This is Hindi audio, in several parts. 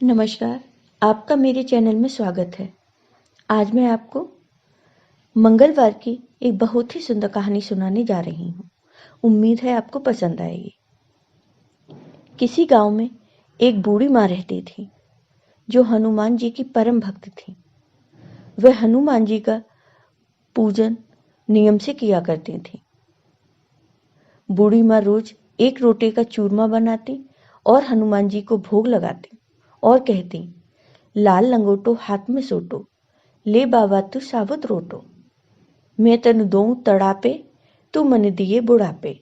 नमस्कार, आपका मेरे चैनल में स्वागत है। आज मैं आपको मंगलवार की एक बहुत ही सुंदर कहानी सुनाने जा रही हूँ। उम्मीद है आपको पसंद आएगी। किसी गांव में एक बूढ़ी माँ रहती थी, जो हनुमान जी की परम भक्त थी। वह हनुमान जी का पूजन नियम से किया करती थी। बूढ़ी माँ रोज एक रोटे का चूरमा बनाती और हनुमान जी को भोग लगाती और कहती, लाल लंगोटो हाथ में सोटो, ले बाबा तू साबुत रोटो, मैं तनु दों तड़ापे, तू मन दिए बुढ़ापे।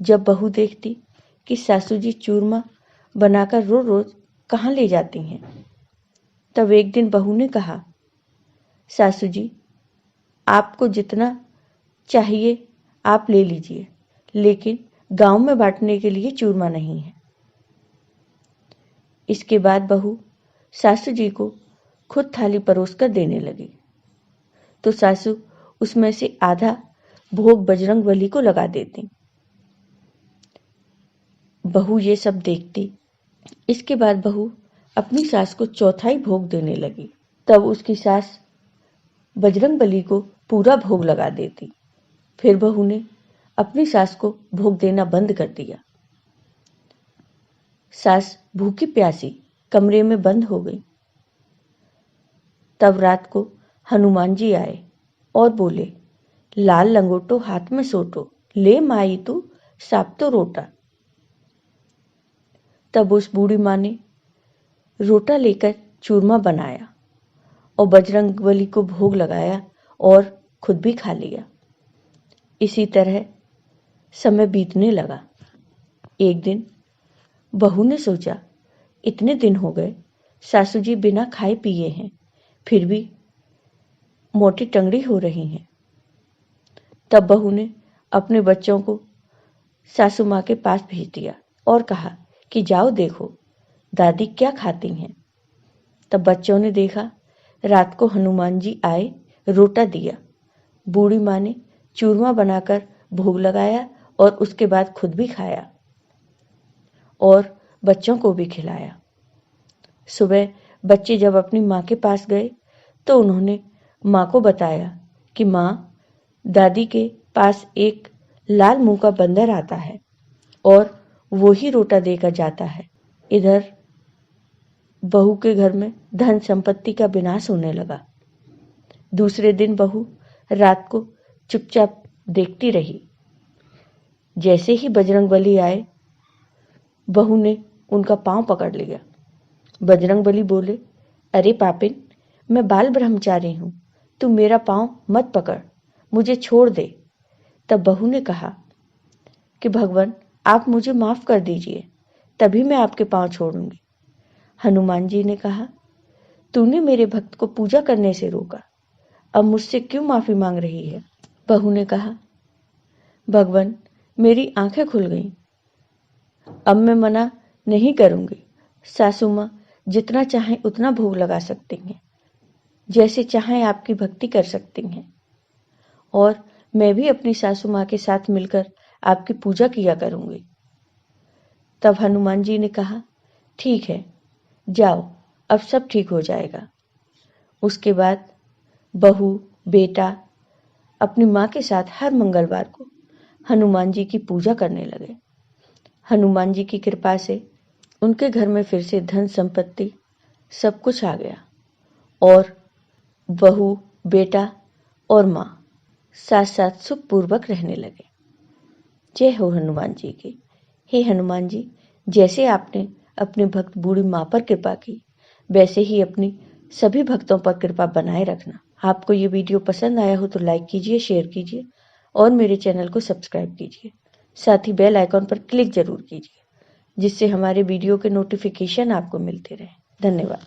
जब बहू देखती कि सासू जी चूरमा बनाकर रोज रोज कहाँ ले जाती हैं, तब एक दिन बहू ने कहा, सासू जी आपको जितना चाहिए आप ले लीजिए, लेकिन गांव में बांटने के लिए चूरमा नहीं है। इसके बाद बहू सासू जी को खुद थाली परोस कर देने लगी, तो सासू उसमें से आधा भोग बजरंगबली को लगा देती। बहू ये सब देखती। इसके बाद बहू अपनी सास को चौथाई भोग देने लगी। तब उसकी सास बजरंगबली को पूरा भोग लगा देती। फिर बहू ने अपनी सास को भोग देना बंद कर दिया। सास भूखी प्यासी कमरे में बंद हो गई। तब रात को हनुमान जी आए और बोले, लाल लंगोटो हाथ में सोटो, ले माई तू साप तो रोटा। तब उस बूढ़ी माँ ने रोटा लेकर चूरमा बनाया और बजरंगबली को भोग लगाया और खुद भी खा लिया। इसी तरह समय बीतने लगा। एक दिन बहू ने सोचा, इतने दिन हो गए सासू जी बिना खाए पिए हैं, फिर भी मोटी टंगड़ी हो रही हैं। तब बहू ने अपने बच्चों को सासू माँ के पास भेज दिया और कहा कि जाओ देखो दादी क्या खाती हैं। तब बच्चों ने देखा, रात को हनुमान जी आए, रोटा दिया। बूढ़ी माँ ने चूरमा बनाकर भोग लगाया और उसके बाद खुद भी खाया और बच्चों को भी खिलाया। सुबह बच्चे जब अपनी माँ के पास गए तो उन्होंने माँ को बताया कि माँ, दादी के पास एक लाल मुंह का बंदर आता है और वो ही रोटा देकर जाता है। इधर बहू के घर में धन संपत्ति का विनाश होने लगा। दूसरे दिन बहू रात को चुपचाप देखती रही। जैसे ही बजरंगबली आए, बहू ने उनका पांव पकड़ लिया। बजरंगबली बोले, अरे पापिन, मैं बाल ब्रह्मचारी हूं, तू मेरा पांव मत पकड़, मुझे छोड़ दे। तब बहू ने कहा कि भगवान आप मुझे माफ कर दीजिए, तभी मैं आपके पांव छोड़ूंगी। हनुमान जी ने कहा, तूने मेरे भक्त को पूजा करने से रोका, अब मुझसे क्यों माफी मांग रही है। बहू ने कहा, भगवान मेरी आंखें खुल गईं, अब मैं मना नहीं करूंगी। सासू माँ जितना चाहें उतना भोग लगा सकती हैं, जैसे चाहें आपकी भक्ति कर सकती हैं, और मैं भी अपनी सासू माँ के साथ मिलकर आपकी पूजा किया करूंगी। तब हनुमान जी ने कहा, ठीक है, जाओ, अब सब ठीक हो जाएगा। उसके बाद बहू बेटा अपनी माँ के साथ हर मंगलवार को हनुमान जी की पूजा करने लगे। हनुमान जी की कृपा से उनके घर में फिर से धन संपत्ति सब कुछ आ गया और बहू बेटा और माँ साथ साथ सुखपूर्वक रहने लगे। जय हो हनुमान जी की। हे हनुमान जी, जैसे आपने अपने भक्त बूढ़ी माँ पर कृपा की, वैसे ही अपनी सभी भक्तों पर कृपा बनाए रखना। आपको ये वीडियो पसंद आया हो तो लाइक कीजिए, शेयर कीजिए और मेरे चैनल को सब्सक्राइब कीजिए। साथ ही बेल आइकॉन पर क्लिक जरूर कीजिए, जिससे हमारे वीडियो के नोटिफिकेशन आपको मिलते रहे। धन्यवाद।